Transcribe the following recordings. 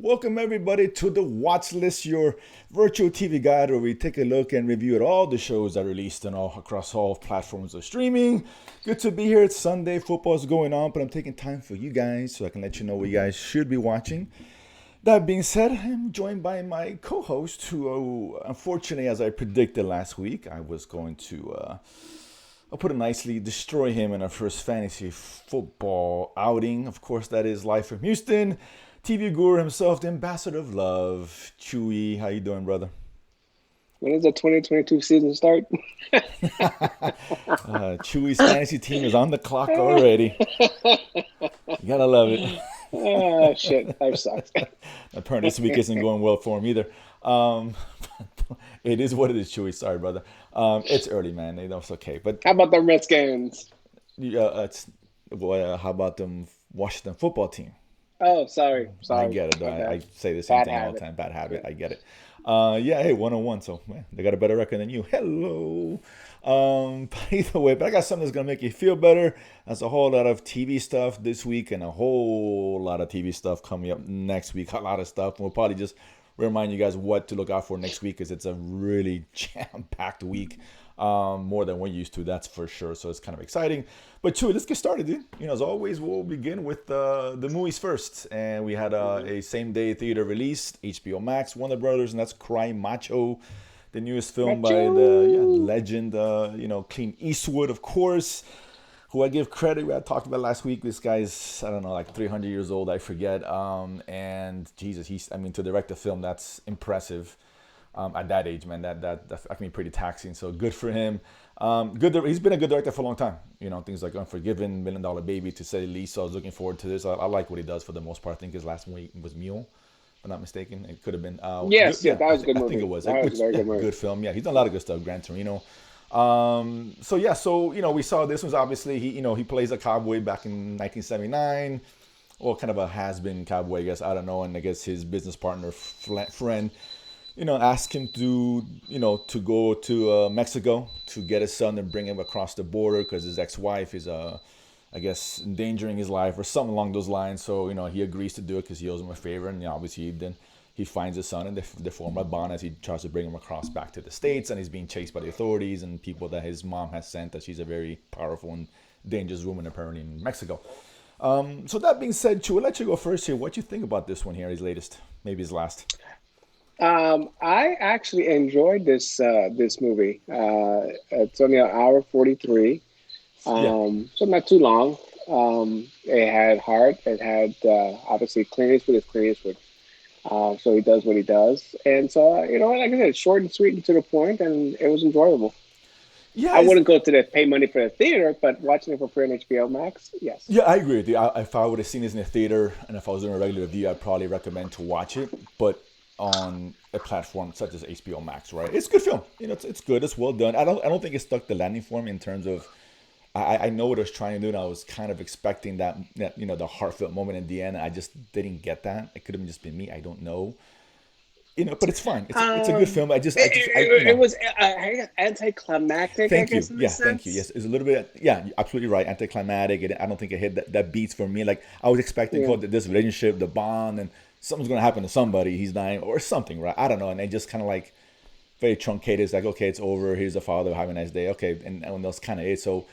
Welcome everybody to the Watchlist, your virtual TV guide where we take a look and review at all the shows that are released and all across all platforms of streaming. Good to be here. It's Sunday, football's going on, but I'm taking time for you guys so I can let you know what you guys should be watching. That being said, I'm joined by my co-host who, unfortunately, as I predicted last week, I was going to, I'll put it nicely, destroy him in our first fantasy football outing. Of course, that is live from Houston. TV guru himself, the ambassador of love, Chewy. How you doing, brother? When does the 2022 season start? Chewy's fantasy team is on the clock already. You gotta love it. Oh, shit. Life sucks. Apparently this week isn't going well for him either. Um, it is what it is, Chewy. Sorry, brother. It's early, man. It's okay. But How about the Redskins? how about them Washington football team? Oh, sorry. I Sorry. get it. My I bad. say the same Bad thing all the habit. time. Bad habit. Yeah. I get it. Yeah, hey, 101. So, man, they got a better record than you. Hello. But either way, but I got something that's going to make you feel better. There's a whole lot of TV stuff this week and a whole lot of TV stuff coming up next week. A lot of stuff. We'll probably just remind you guys what to look out for next week because it's a really jam-packed week. More than we're used to, that's for sure. So it's kind of exciting. But Chewy, let's get started, dude. As always, we'll begin with the movies first. And we had a same-day theater release, HBO Max, Warner Brothers, and that's Cry Macho, the newest film by the Macho. legend, Clint Eastwood, of course, who I give credit. I talked about last week. This guy's, I don't know, like 300 years old, I forget. And Jesus, to direct a film, that's impressive. At that age, man, that can be pretty taxing. So good for him. He's been a good director for a long time. Things like Unforgiven, Million Dollar Baby, to say the least. So I was looking forward to this. I like what he does for the most part. I think his last movie was Mule, if I'm not mistaken. It could have been. Yes, yeah, Yeah, that was a good I think it movie. was. That was a very good movie. Good film. Yeah, he's done a lot of good stuff. Gran Torino. We saw this was obviously he plays a cowboy back in 1979. Or kind of a has-been cowboy, I guess. I don't know. And I guess his business partner, friend, ask him to go to Mexico to get his son and bring him across the border because his ex-wife is, I guess, endangering his life or something along those lines. So, he agrees to do it because he owes him a favor. And obviously then he finds his son and they form a bond as he tries to bring him across back to the States. And he's being chased by the authorities and people that his mom has sent, that she's a very powerful and dangerous woman apparently in Mexico. So that being said, Chu, I'll let you go first here. What do you think about this one here, his latest, maybe his last? I actually enjoyed this movie. It's only an hour 43, Yeah. so not too long. It had heart. It had obviously Clint Eastwood is Clint Eastwood. So he does what he does, and so like I said, short and sweet and to the point, and it was enjoyable. Yeah, I wouldn't go to the pay money for the theater, but watching it for free on HBO Max, yes. yeah, I agree with you. If I would have seen this in the theater and if I was doing a regular review, I'd probably recommend to watch it. But on a platform such as HBO Max, right? It's a good film. It's good. It's well done. I don't think it stuck the landing for me in terms of. I know what I was trying to do, and I was kind of expecting that the heartfelt moment in the end. I just didn't get that. It could have just been me. I don't know. But it's fine. It's a good Um, film. it was anticlimactic, I Thank you. guess, in a Yeah, thank you. sense. Yes, it's a little bit. Yeah, you're absolutely right. Anticlimactic. I don't think it hit that beats for me. Like I was expecting, Yeah. this relationship, the bond, and something's gonna happen to somebody. He's dying or something, right? I don't know. And they just kind of like very truncated. It's like, okay, it's over. Here's the father. Have a nice day. Okay, and that's kind of it. So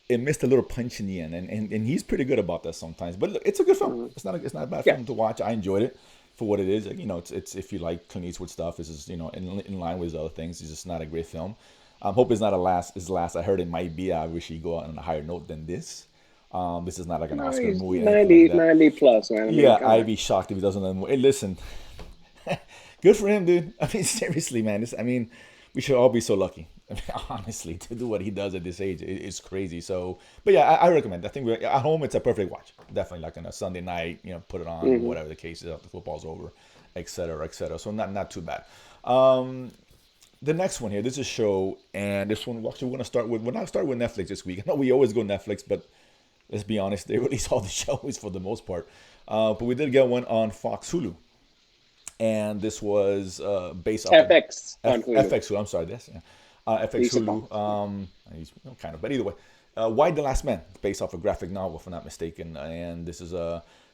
it missed a little punch in the end, and he's pretty good about that sometimes. But look, it's a good film. Mhm. It's not a bad Yeah. film to watch. I enjoyed it for what it is. It's if you like Clint Eastwood stuff, this is in line with his other things. It's just not a great film. I hope it's not his last. I heard it might be. I wish he'd go out on a higher note than this. This is not like an No, Oscar he's movie, anything like 90, that. 90 plus, man. I mean, Yeah, come I'd on. be shocked if he doesn't anymore. Hey, listen, good for him, dude. Seriously, man. We should all be so lucky. Honestly, to do what he does at this age, it's crazy. So, but yeah, I recommend. I think at home, it's a perfect watch. Definitely, like on a Sunday night, put it on, Hmm. whatever the case is, after football's over, et cetera, et cetera. So not too bad. Um, the next one here, this is a show, and this one actually we're not start with Netflix this week. I know we always go Netflix, but let's be honest, they release all the shows for the most part. But we did get one on Fox Hulu, and this was based off of FX on Hulu. FX Hulu. I'm sorry, this FX Lisa Hulu. Fox. Yeah. Kind of, but either way, Why the Last Man, based off a graphic novel, if I'm not mistaken, and this is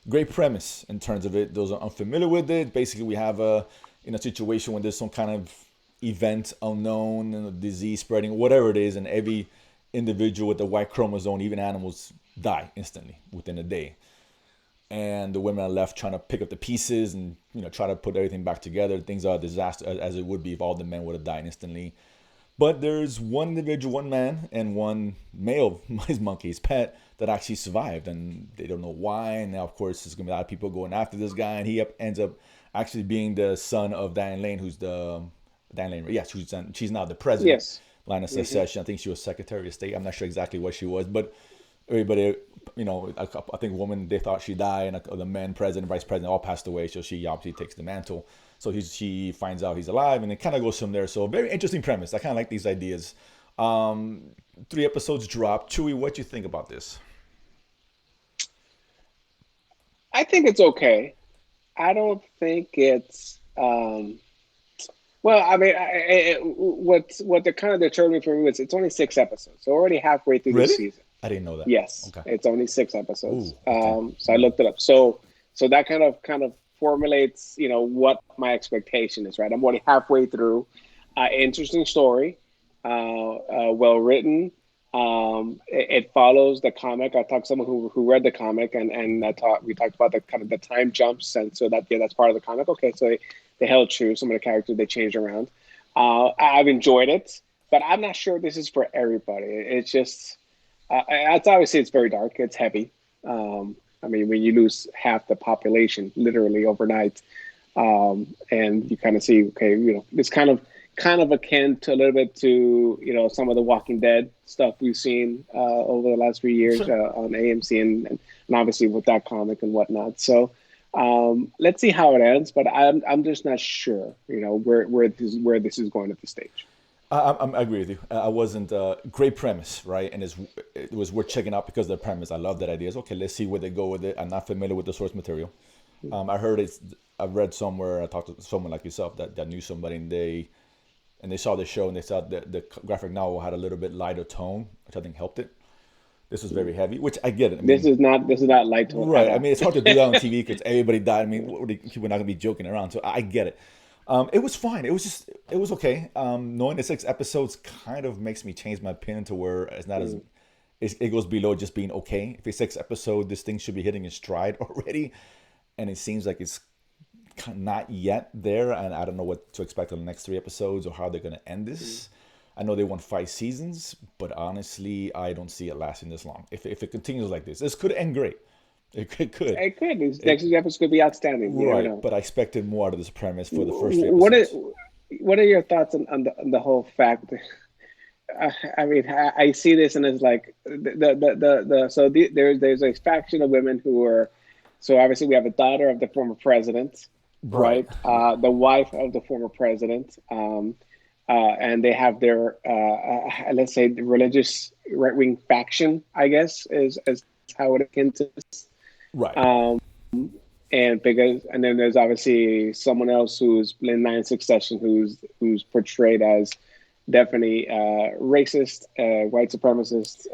great premise in terms of it. Those are unfamiliar with it. Basically, we have a in a situation when there's some kind of event unknown and a disease spreading, whatever it is, and every individual with the Y chromosome, even animals, die instantly within a day. And the women are left trying to pick up the pieces and try to put everything back together. Things are a disaster as it would be if all the men would have died instantly. But there's one individual, one man, and one male, his monkey, his pet, that actually survived, and they don't know why. And now, of course, there's gonna be a lot of people going after this guy, and he ends up actually being the son of Diane Lane, who's the Diane Lane. Yes, she's now the president, Yes. line of succession. I think she was Secretary of State. I'm not sure exactly what she was, but everybody, I think women, they thought she died, and the men, president, vice president, all passed away. So she obviously takes the mantle. So she finds out he's alive, and it kind of goes from there. So very interesting premise. I kind of like these ideas. 3 episodes dropped. Chewy, what do you think about this? I think it's okay. I don't think it's well. I mean, what the kind of deterred me from it was it's only 6 episodes, so already halfway through the Really? season. I didn't know that. Yes, Okay. it's only 6 episodes. Ooh, okay. So I looked it up. So that kind of formulates, what my expectation is. Right, I'm already halfway through. Interesting story, well written. It follows the comic. I talked to someone who read the comic, and we talked about the kind of the time jumps, and so that's part of the comic. Okay, so they held true. Some of the characters they changed around. I've enjoyed it, but I'm not sure this is for everybody. It's just it's obviously it's very dark. It's heavy. I mean, when you lose half the population literally overnight, and you kind of see, okay, it's kind of akin to a little bit to some of the Walking Dead stuff we've seen over the last few years Sure. on AMC and obviously with that comic and whatnot. So let's see how it ends, but I'm just not sure where this is going at this stage. I agree with you. I wasn't great premise, right? And it was worth checking out because of the premise. I love that idea. It's okay. Let's see where they go with it. I'm not familiar with the source material. I've read somewhere. I talked to someone like yourself that knew somebody, and they saw the show and they saw the graphic novel had a little bit lighter tone, which I think helped it. This was very heavy, which I get it. I This mean, is not light tone at right. I all. mean, it's hard to do that on TV because everybody died. I mean, people are not gonna be joking around. So I get it. It was fine. It was okay. Knowing the 6 episodes kind of makes me change my opinion to where it's not as it goes below just being okay. If it's 6 episodes, this thing should be hitting its stride already, and it seems like it's not yet there, and I don't know what to expect on the next 3 episodes or how they're going to end this. I know they want 5 seasons, but honestly, I don't see it lasting this long. If it continues like this could end great. It could. It could. These next episodes could be outstanding. You never Right, know. but I expected more out of this premise for the first three What are, episodes. what are your thoughts on the whole fact? I mean, I see this and it's like there's a faction of women who are so obviously we have a daughter of the former president, Right. right? The wife of the former president, and they have their let's say the religious right wing faction. I guess is how it akin to this. Right. Um, and then there's obviously someone else who's in line succession who's portrayed as definitely racist, white supremacist,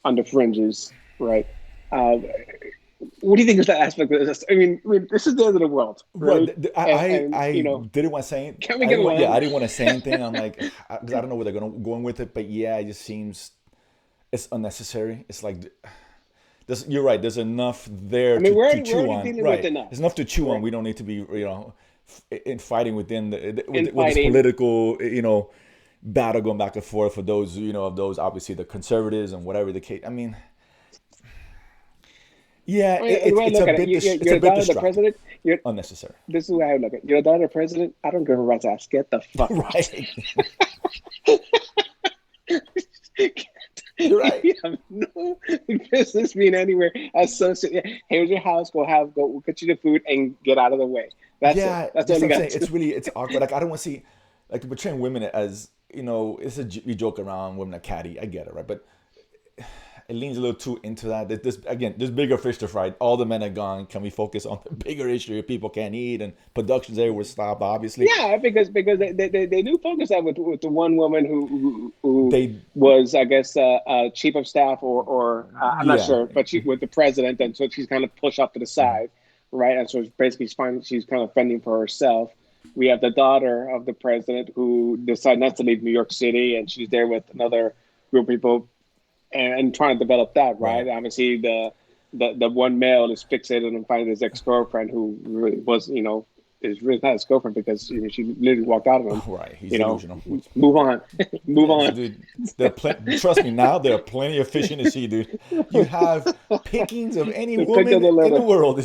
on the fringes, right? Uh, what do you think of that aspect of this? I mean, this is the end of the world, Right. right? And I didn't want to say it. can we get I along? didn't want to say anything. I'm like, because I don't know where they're going with it. But yeah, it just seems it's unnecessary. It's like you're right. There's enough there I mean, to we're chew already on. dealing with Right. enough, There's enough to chew on. right? We don't need to be in fighting within with this Infighting. political battle going back and forth for those of those obviously the conservatives and whatever the case. I mean, yeah, I mean, the way I it's a look at it, bit you're it's a the bit daughter of the distracting, president. unnecessary. This is the way I look at it. You're the daughter of the president. I don't give a rat's ass. Get the fuck out. Right. You're right. You have no business being anywhere associated. Here's your house. Go. We'll get you the food and get out of the way. That's it. Yeah, That's that's all what you I'm got saying. to do. It's awkward. Like I don't want to see like portraying women as we joke around women are catty. I get it, right? But it leans a little too into that. There's bigger fish to fry. All the men are gone. Can we focus on the bigger issue? People can't eat and productions everywhere stopped. Obviously, Yeah, because they do focus that with the one woman who they was, I guess, chief of staff, or I'm not yeah sure, but she with the president, and so she's kind of pushed off to the side, right? And so it's basically she's kind of fending for herself. We have the daughter of the president who decided not to leave New York City, and she's there with another group of people, and trying to develop that, right. right? Obviously, the one male is fixated on finding his ex girlfriend, who really was, is really not his girlfriend, because she literally walked out of him. Right, he's You know, delusional. move on, move Yes, on. dude. Trust me, now there are plenty of fish in the sea, dude. You have pickings of any The pick of woman the in the litter. world.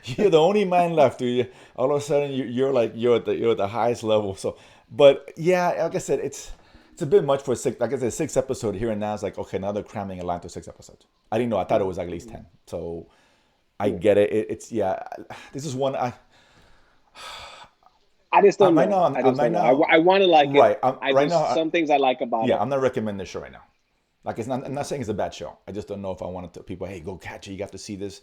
You're the only man left, dude. All of a sudden, you're at the highest level. So, but yeah, like I said, it's a bit much for six. Like I said, 6 episode here and now is like, okay, now they're cramming a line to 6 episodes. I didn't know. I thought it was at least 10. So I get it. It's yeah. This is one I just don't right know. now. I I'm just right don't know. now. I want to like it. Right. I Right just, now. some things I like about Yeah, it. I'm not recommending this show right now. Like I'm not saying it's a bad show. I just don't know if I want to tell people, hey, go catch it. You have to see this.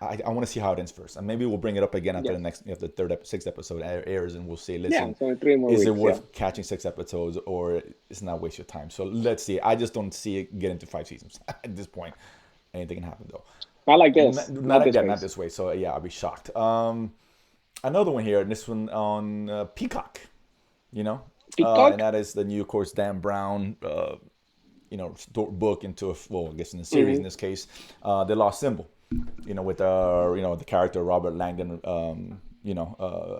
I want to see how it ends first, and maybe we'll bring it up again after Yes. the sixth episode airs, and we'll say, Yeah, listen, it's only 3 more is weeks. it Yeah. worth catching 6 episodes, or it's not waste your time? So let's see. I just don't see it getting to 5 seasons at this point. Anything can happen though. Not like Not, this. Not not this again, not pace. this way. So yeah, I'll be shocked. Another one here, and this one on Peacock. You know, and Peacock. that is the new, of course, Dan Brown. Book into I guess in the series in Mm-hmm. this case, The Lost Symbol. With the character Robert Langdon.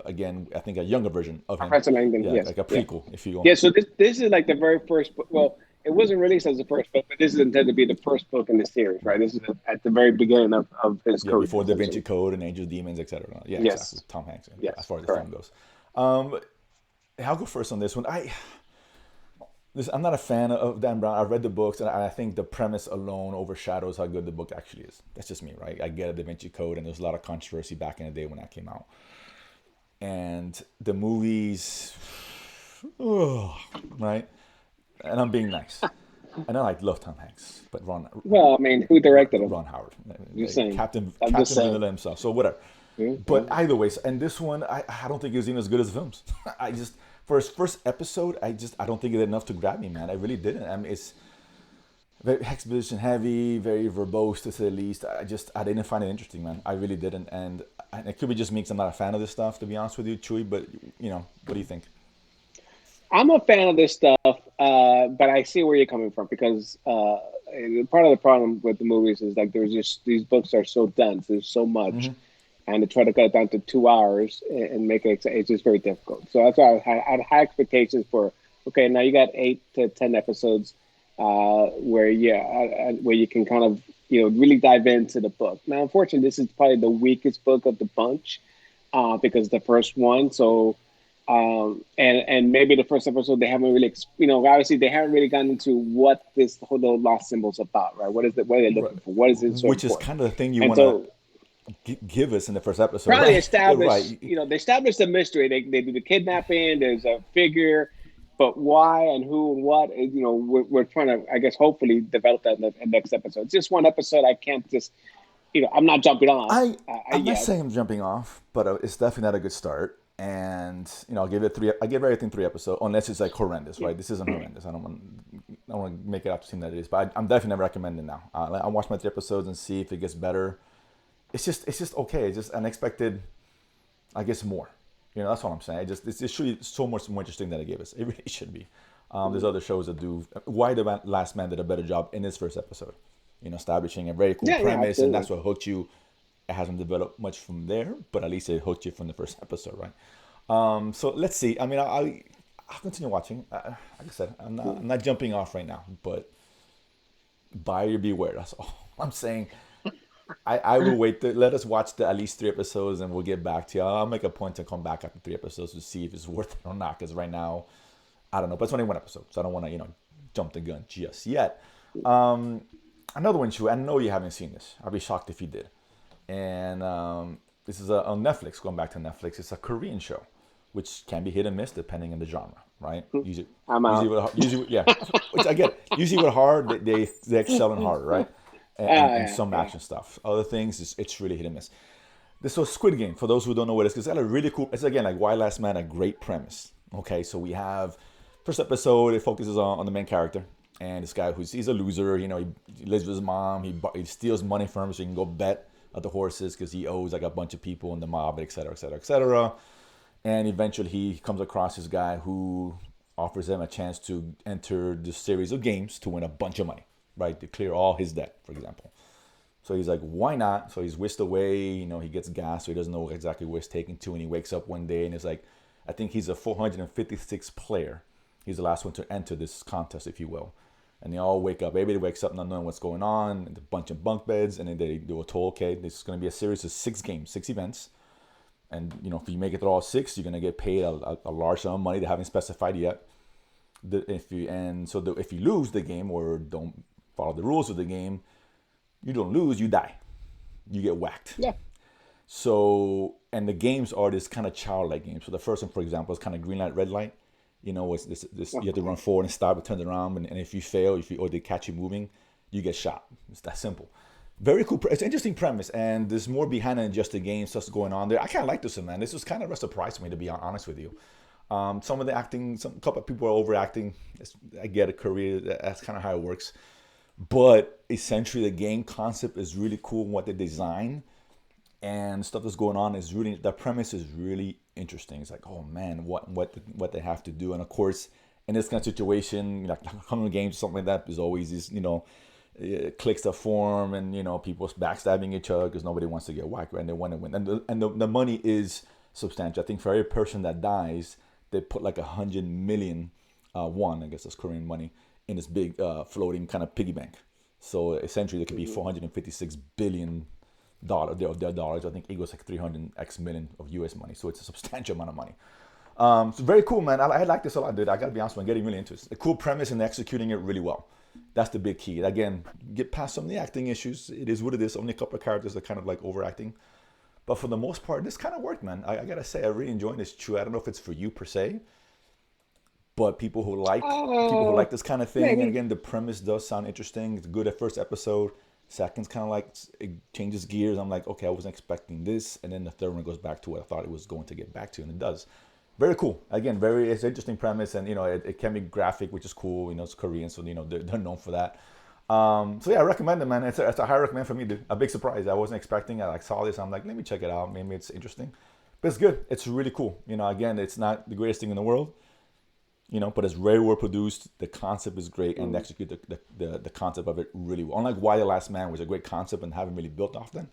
Again, I think a younger version of him. Professor Langdon. Yeah, Yes. like a Yeah. prequel, if you will. Yeah. So this is like the very first book. Well, it wasn't released as the first book, but this is intended to be the first book in the series, right? This is at the very beginning of his Yeah, career, before Da Vinci essentially. Code and Angels, Demons, etc. Yeah, exactly. Yes. Tom Hanks, as Yes. far as the film Correct. goes. I'll go first on this one. I'm not a fan of Dan Brown. I've read the books, and I think the premise alone overshadows how good the book actually is. That's just me, right? I get a Da Vinci Code, and there's a lot of controversy back in the day when that came out. And the movies, right? And I'm being nice. And I love Tom Hanks, but Well, I mean, who directed him? Ron Howard, Just saying. Captain I'm just saying. Vanilla himself. So whatever. Mhm. But either ways, and this one, I don't think it was even as good as the films. For his first episode, I don't think it did enough to grab me, man. I really didn't. I mean, it's very exposition heavy, very verbose to say the least. I didn't find it interesting, man. I really didn't, and it could be just me because I'm not a fan of this stuff, to be honest with you, Chewy. But what do you think? I'm a fan of this stuff, but I see where you're coming from, because part of the problem with the movies is like there's just, these books are so dense. There's so much, and to try to cut it down to 2 hours and make it, it's just very difficult. So that's why I had high expectations for. Okay, now you got 8 to 10 episodes, where you can kind of really dive into the book. Now, unfortunately, this is probably the weakest book of the bunch, because it's the first one. So. And maybe the first episode they haven't really, obviously they haven't really gotten into what this whole lost symbol's about, right? What is it? What are they looking for? What is it so Which is important? kind of the thing you And want so to give us in the first episode, probably right? establish, Right. they establish the mystery. They do the kidnapping. There's a figure, but why and who and what? We're trying to, I guess, hopefully develop that in the next episode. It's just one episode. I can't just, I'm not jumping off I'm not yet. saying I'm jumping off, but it's definitely not a good start. And I'll give it 3. I give everything 3 episodes, unless it's like horrendous, right? This isn't horrendous. I don't want to make it out to seem that it is, but I'm definitely not recommending now. I'll watch my 3 episodes and see if it gets better. It's just okay. It's just unexpected. I guess more. That's what I'm saying. It should be so much more interesting than it gave us. It really should be. There's other shows that do. Why the Last Man did a better job in his first episode. Establishing a very cool premise, and that's what hooked you. It hasn't developed much from there, but at least it hooked you from the first episode, right? So let's see. I mean, I'll continue watching. Like I said, I'm not jumping off right now, but buyer beware. That's all I'm saying. I will wait. Let us watch at least 3 episodes, and we'll get back to you. I'll make a point to come back after 3 episodes to see if it's worth it or not. Because right now, I don't know. But it's only 1 episode, so I don't want to jump the gun just yet. Another one, Shu. I know you haven't seen this. I'll be shocked if you did. And this is on Netflix. Going back to Netflix, it's a Korean show which can be hit and miss depending on the genre, right? Usually, I'm usually, out. yeah, which I get. Usually with horror, they excel in horror, right? And Yeah, some yeah. action stuff. Other things, it's really hit and miss. This was Squid Game. For those who don't know what it is, it's got a really cool. It's again like Why Last Man, a great premise. Okay, so we have first episode. It focuses on the main character and this guy he's a loser. He lives with his mom. He steals money from him so he can go bet at the horses because he owes like a bunch of people in the mob, et cetera, et cetera, et cetera. And eventually he comes across this guy who offers him a chance to enter this series of games to win a bunch of money, right? To clear all his debt, for example. So he's like, why not? So he's whisked away. He gets gas, so he doesn't know exactly where he's taken to. And he wakes up one day and it's like, I think he's a 456th player. He's the last one to enter this contest, if you will. And they all wake up. Everybody wakes up not knowing what's going on. And a bunch of bunk beds. And then they were told, okay, this is going to be a series of 6 games, 6 events. And, if you make it through all 6, you're going to get paid a large sum of money they haven't specified yet. If you lose the game or don't follow the rules of the game, you don't lose, you die. You get whacked. Yeah. So, and the games are this kind of childlike game. So the first one, for example, is kind of green light, red light. It's this you have to run forward and stop and turn around. And if you fail, or they catch you moving, you get shot. It's that simple. Very cool. It's an interesting premise, and there's more behind it than just the game. Stuff's going on there. I kind of like this one, man. This was kind of a surprise to me, to be honest with you. Some of the acting, a couple of people are overacting. I get a career. That's kind of how it works. But essentially, the game concept is really cool. What they design and stuff that's going on is really, the premise is really interesting. It's like, oh man, what they have to do. And of course, in this kind of situation, like Hunger Games, something like that, is always these, cliques that form and, people backstabbing each other because nobody wants to get whacked, right? And they want to win. And the money is substantial. I think for every person that dies, they put like 100 million won, I guess that's Korean money, in this big floating kind of piggy bank. So essentially, there could be 456 billion their dollars. I think equals like 300x million of US money. So it's a substantial amount of money. So very cool, man. I like this a lot, dude. I gotta be honest, I'm getting really into it. A cool premise and executing it really well. That's the big key. Again, get past some of the acting issues. It is what it is. Only a couple of characters are kind of like overacting. But for the most part, this kind of worked, man. I gotta say, I really enjoyed this. True, I don't know if it's for you per se, but people who like this kind of thing, Maybe. and again, the premise does sound interesting. It's good at first episode. Second's kind of like it changes gears. I'm like, okay, I wasn't expecting this, and then the third one goes back to what I thought it was going to get back to, and it does. Very cool. Again, it's an interesting premise, and it can be graphic, which is cool. It's Korean, so they're known for that. So yeah, I recommend it, man. It's a high recommend for me, dude. A big surprise. I wasn't expecting. I saw this. I'm like, let me check it out. Maybe it's interesting, but it's good. It's really cool. Again, it's not the greatest thing in the world. But it's very well produced. The concept is great, and they execute the concept of it really well. Unlike Why the Last Man was a great concept and haven't really built off that.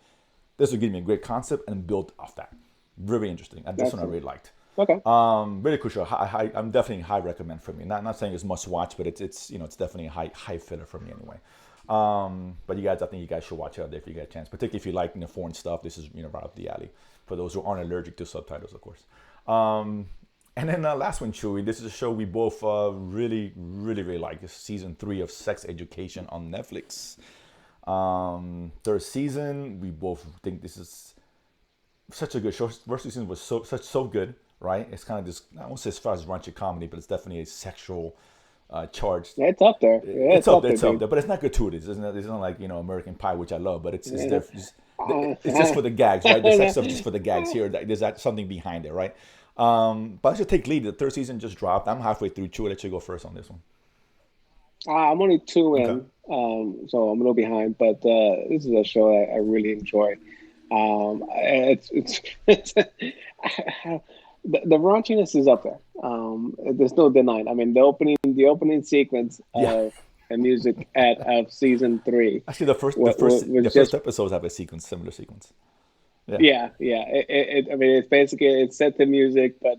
This will give me a great concept and built off that. Very interesting. And this one I really liked. Okay. Really cool show. I'm definitely high recommend for me. Not saying it's must watch, but it's definitely a high filler for me anyway. But I think you guys should watch it out there if you get a chance. Particularly if you like foreign stuff, this is right up the alley. For those who aren't allergic to subtitles, of course. And then last one, Chewy. This is a show we both really, really, really like. It's season 3 of Sex Education on Netflix. Third season, we both think this is such a good show. First season was so good, right? It's kind of this, I won't say as far as raunchy comedy, but it's definitely a sexual charge. Yeah, it's up there. Yeah, It's up there, dude. but it's not gratuitous. It's not like American Pie, which I love, but it's Yeah. there. It's just for the gags, right? The sex stuff just for the gags here. There's something behind it, right? But I should take lead. The third season just dropped. I'm halfway through. Chew, I'll let you go first on this one. I'm only 2 Okay. in, so I'm a little behind. But this is a show I really enjoy. It's the raunchiness is up there. There's no denying. I mean, the opening sequence Yeah. of the music of season 3 Actually, the first was first just episodes have a similar sequence. Yeah. yeah. I mean, it's basically it's set to music, but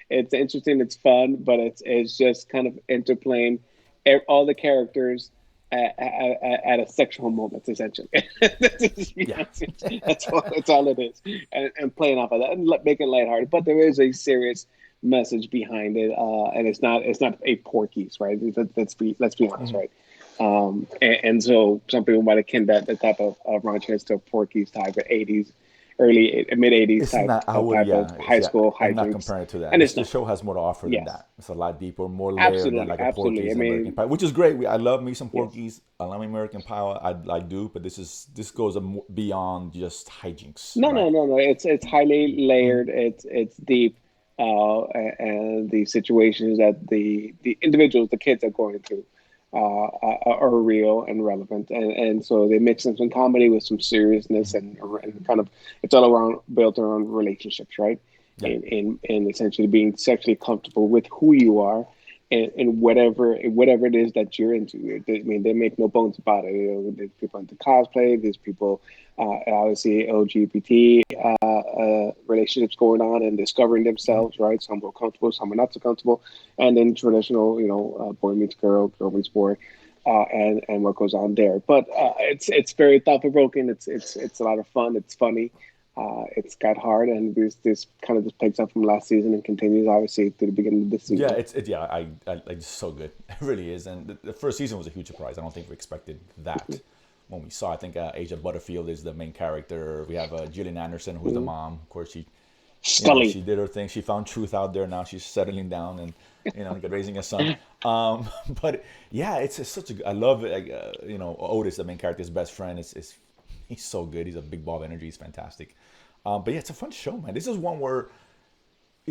it's interesting, it's fun, but it's just kind of interplaying all the characters at a sexual moment, essentially. Yeah. That's all it is, and playing off of that and making it lighthearted. But there is a serious message behind it, and it's not a Porky's, right? Let's be honest, right? And so some people might akin that the type of raunchiness to Porky's type of '80s early mid '80s It's not. I would. type of Yeah. high Yeah. school I'm not hijinks, comparing it to that. and This it's this not. show has more to offer than Yes, that. It's a lot deeper, more layered than absolutely, like a absolutely. I Porky's and American mean, Pie, which is great. I love me some yes. Porky's. I love American Pie. I do, but this goes beyond just hijinks, No, right? no, no, no. It's highly layered. It's deep, and the situations that the individuals, the kids are going through, are real and relevant, and so they mix in some comedy with some seriousness, and kind of it's all around built around relationships, right? Yeah. And essentially being sexually comfortable with who you are, and whatever it is that you're into. I mean, they make no bones about it. You know, there's people into cosplay. There's people, obviously LGBT relationships going on and discovering themselves. Right, some are comfortable, some are not so comfortable, and then traditional, boy meets girl, girl meets boy. And what goes on there, but it's very thought provoking. It's a lot of fun. It's funny. It's got hard, and this kind of just picks up from last season and continues obviously to the beginning of this Yeah, season. yeah, it's so good. It really is. And the first season was a huge surprise. I don't think we expected that when we saw. I think Asia Butterfield is the main character. We have Gillian Anderson, who's the Mhm. mom. Of course, she Scully. did her thing. She found truth out there. Now she's settling down and raising a son. But yeah, it's such a. I love it. Like, Otis, the main character's best friend, is he's so good. He's a big ball of energy. He's fantastic. But yeah, it's a fun show, man. This is one where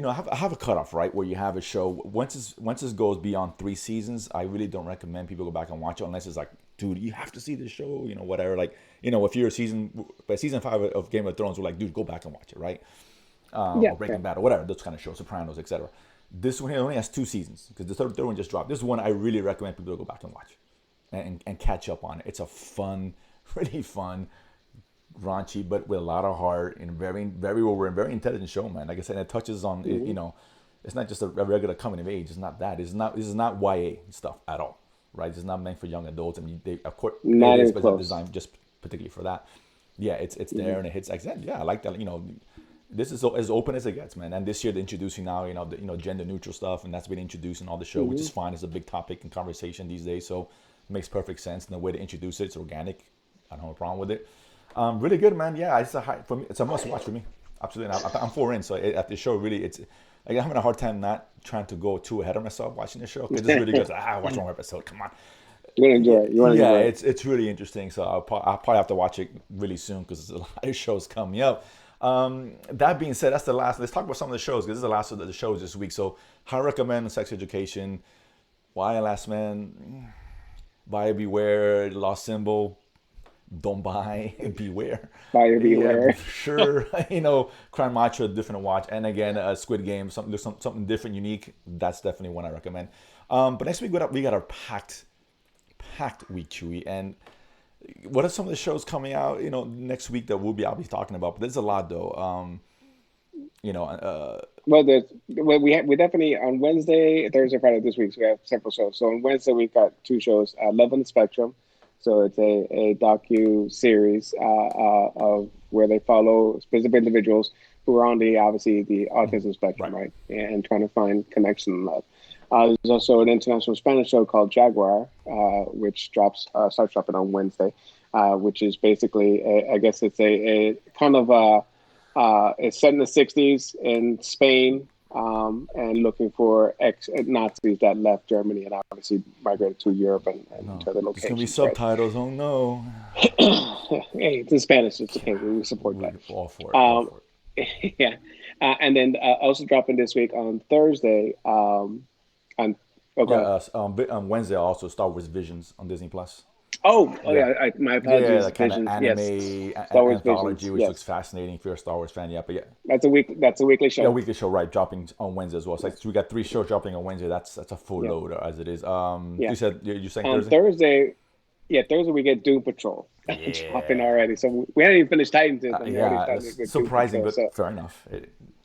I have a cutoff, right? Where you have a show once it goes beyond 3 seasons, I really don't recommend people go back and watch it unless it's like, dude, you have to see this show, whatever. Like, if you're by season 5 of Game of Thrones, we're like, dude, go back and watch it, right? Yeah, Or yeah. Breaking Bad, or whatever, those kind of shows, Sopranos, etc. This one here only has 2 seasons because the third one just dropped. This one I really recommend people to go back and watch and catch up on it. It's a fun, really fun, raunchy, but with a lot of heart and very, very over and very intelligent show, man. Like I said, it touches on, Hmm. it's not just a regular coming of age. It's not that. This is not YA stuff at all, right? It's not meant for young adults. I mean, of course, it Not is, even but it's not close. designed just particularly for that. Yeah, it's Hmm. there and it hits. Like I said, yeah, I like that. This is as open as it gets, man. And this year they're introducing now, gender neutral stuff, and that's been introduced in all the show, which Hmm. is fine. It's a big topic in conversation these days, so it makes perfect sense. And the way to introduce it, it's organic. I don't have a problem with it. Really good, man. Yeah, for me. It's a must watch for me. Absolutely. I'm 4 in, so at the show, really, it's like I'm having a hard time not trying to go too ahead of myself watching the show because this really goes. Watch one more episode. Come on. You're gonna enjoy Yeah, it. You want to yeah, enjoy it. it's really interesting. So I'll probably have to watch it really soon because there's a lot of shows coming up. That being said, that's the last. Let's talk about some of the shows because this is the last of the shows this week. So, I recommend Sex Education, Why Last Man, Buyer Beware, Lost Symbol, Don't Buy, Beware. Buyer Yeah, beware. sure. Cry Macho, different to watch, and again, Squid Game, something different, unique. That's definitely one I recommend. But next week we got our packed week, Chewy, and what are some of the shows coming out, next week that I'll be talking about? But there's a lot though. You know, uh, We definitely on Wednesday, Thursday, Friday this week. So we have several shows. So on Wednesday we've got two shows. Love on the Spectrum. So it's a docu series of where they follow specific individuals who are on the obviously the autism spectrum, right. right, and trying to find connection and love. There's also an international Spanish show called Jaguar, which starts dropping on Wednesday, which is basically, I guess it's a kind of it's set in the 60s in Spain, and looking for ex Nazis that left Germany and obviously migrated to Europe and No, to other there's gonna be locations, right? subtitles. Oh no, Hey, it's in Spanish. It's okay. We support we're that. all for it. All Um, for it. yeah. And then also dropping this week on Thursday. On Oh, go Yeah, ahead. Wednesday also Star Wars Visions on Disney Plus. Oh Yeah, yeah. My yeah, apologies. that kind of Visions. anime Yes. Star Wars anthology, Visions. which looks Yes. fascinating if you're a Star Wars fan. Yeah, but yeah, That's a week. That's a weekly yeah, show. weekly show, right? Dropping on Wednesday as well. So Yeah. we got 3 shows dropping on Wednesday. That's a full Yeah. load as it is. Yeah. You said you're saying On Thursday? Thursday, yeah, Thursday we get Doom Patrol dropping Yeah, already. So we hadn't even finished Titans yet, and we already yeah. started That's with Doom surprising, Patrol. but So fair enough.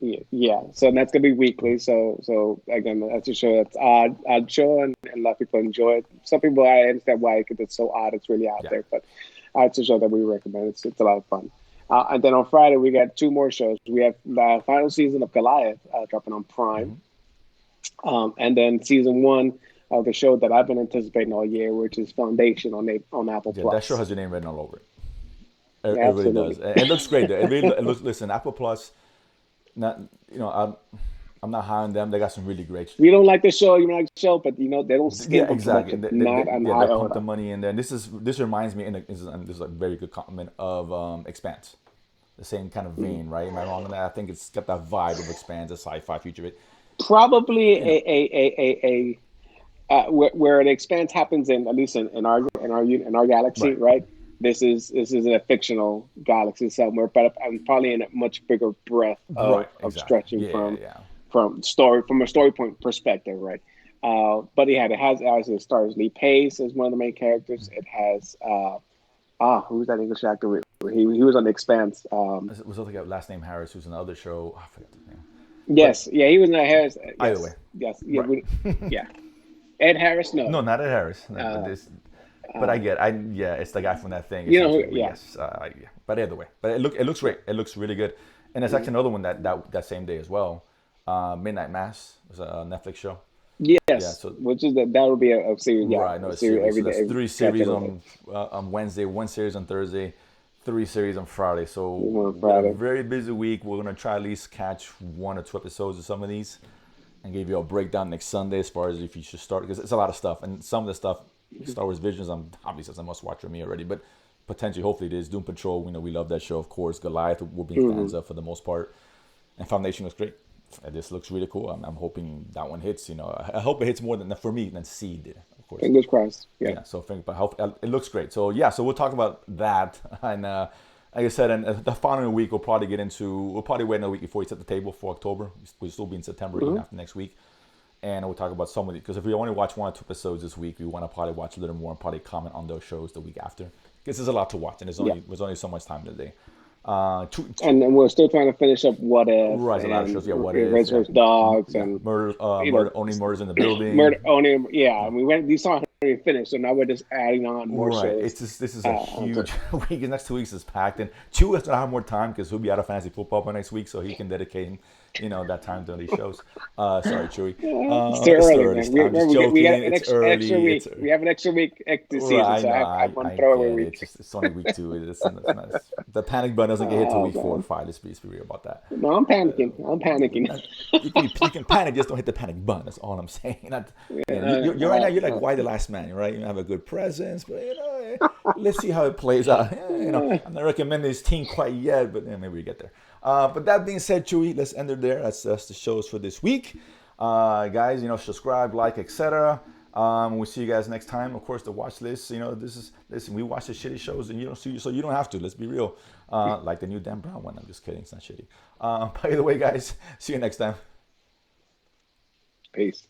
yeah, yeah. So that's gonna be weekly. So again, that's a show that's odd show, and a lot of people enjoy it. Some people I understand why because it's so odd. It's really out Yeah. there, but it's a show that we recommend. It's a lot of fun. And then on Friday we got two more shows. We have the final season of Goliath dropping on Prime, and then season one of the show that I've been anticipating all year, which is Foundation on Apple Yeah, that show Plus. has your name written all over it. It really does. Absolutely. It looks great. It really it looks. Listen, Apple Plus. Not I'm not high on them. They got some really great. We don't like the show, you don't like the show, but they don't Yeah, skimp on exactly. production, not an Yeah, they pump the iota. money in there. And this reminds me, and this is a very good compliment of Expanse. The same kind of vein, right? Am I wrong on that? I think it's got that vibe of Expanse, a sci-fi future. Probably You know, where the expanse happens in, at least in our galaxy, right, right? This is in a fictional galaxy somewhere, but I'm probably in a much bigger breadth of right, exactly. stretching Yeah, yeah, yeah. from a story point perspective, right? But yeah, it has, obviously, it stars Lee Pace as one of the main characters. It has who's that English actor? He was on The Expanse. It was also got last name Harris, who's in the other show. Oh, I forget the name. But Yes, yeah, he was in Harris. either way, Yes, yes, yeah, right. yeah. Ed Harris, no. No, not at Harris. No, but Uh, this, but yeah, it's the guy from that thing you know, essentially. But yeah, yes, yeah. But either way, but it looks great. It looks really good, and there's actually another one that same day as well. Midnight Mass was a Netflix show. Yeah, yes, so which is that would be a series, yeah, right, no, a it's series series. So every that's day, three catch series every day. on Wednesday, one series on Thursday, three series on Friday. So On we got a Friday. very busy week. We're gonna try at least catch one or two episodes of some of these, and give you a breakdown next Sunday as far as if you should start, because it's a lot of stuff, and some of the stuff, Star Wars Visions, I'm obviously it's a must watch for me already, but potentially, hopefully, it is Doom Patrol. We love that show, of course. Goliath, we've been Hmm. fans of for the most part, and Foundation looks great. This looks really cool. I'm hoping that one hits. I hope it hits more than for me than Seed did, of course. Fingers crossed. Yeah. Yeah, so think, but it looks great. So yeah, so we'll talk about that, and like I said, and the following week we'll probably wait another week before we set the table for October. We'll still be in September even Hmm. after next week, and we'll talk about some of the, because if we only watch one or two episodes this week, we want to probably watch a little more and probably comment on those shows the week after, because there's a lot to watch, and Yeah. there's only so much time in the day. And then we're still trying to finish up What If Right, a lot of and shows. Yeah, what if? Yeah, Reservoir Dogs yeah, and murder, you know only murders in the building. Murder Only. Yeah, and we went. These songs already finished, so now we're just adding on more Right. shows. It's just, this is a Onto huge week. The next 2 weeks is packed, and Chew has to have more time because he'll be out of fantasy football by next week, so he can dedicate, that time to these shows. Sorry, Chewy. It's too It's too early, early. man. I'm just We got joking. an It's an extra early. week. It's We have an extra week this right. season, I so know. I have one I throwaway get it. week. It's only week 2. It's not, the panic button doesn't get hit till Oh week 4 or man, 5. Let's be real about that. no, I'm panicking. I'm panicking. You can panic, just don't hit the panic button. That's all I'm saying. You're right now. Uh, You're like uh, why the last man, right? You have a good presence, but let's see how it plays out. I'm not recommending this team quite yet, but maybe we get there. But that being said, Chewy, let's end it there. That's the shows for this week, guys. Subscribe, like, etc. We'll see you guys next time. Of course, the watch list. Listen. We watch the shitty shows, and you don't see, so you don't have to. Let's be real. Like the new Dan Brown one. I'm just kidding. It's not shitty. By the way, guys, see you next time. Peace.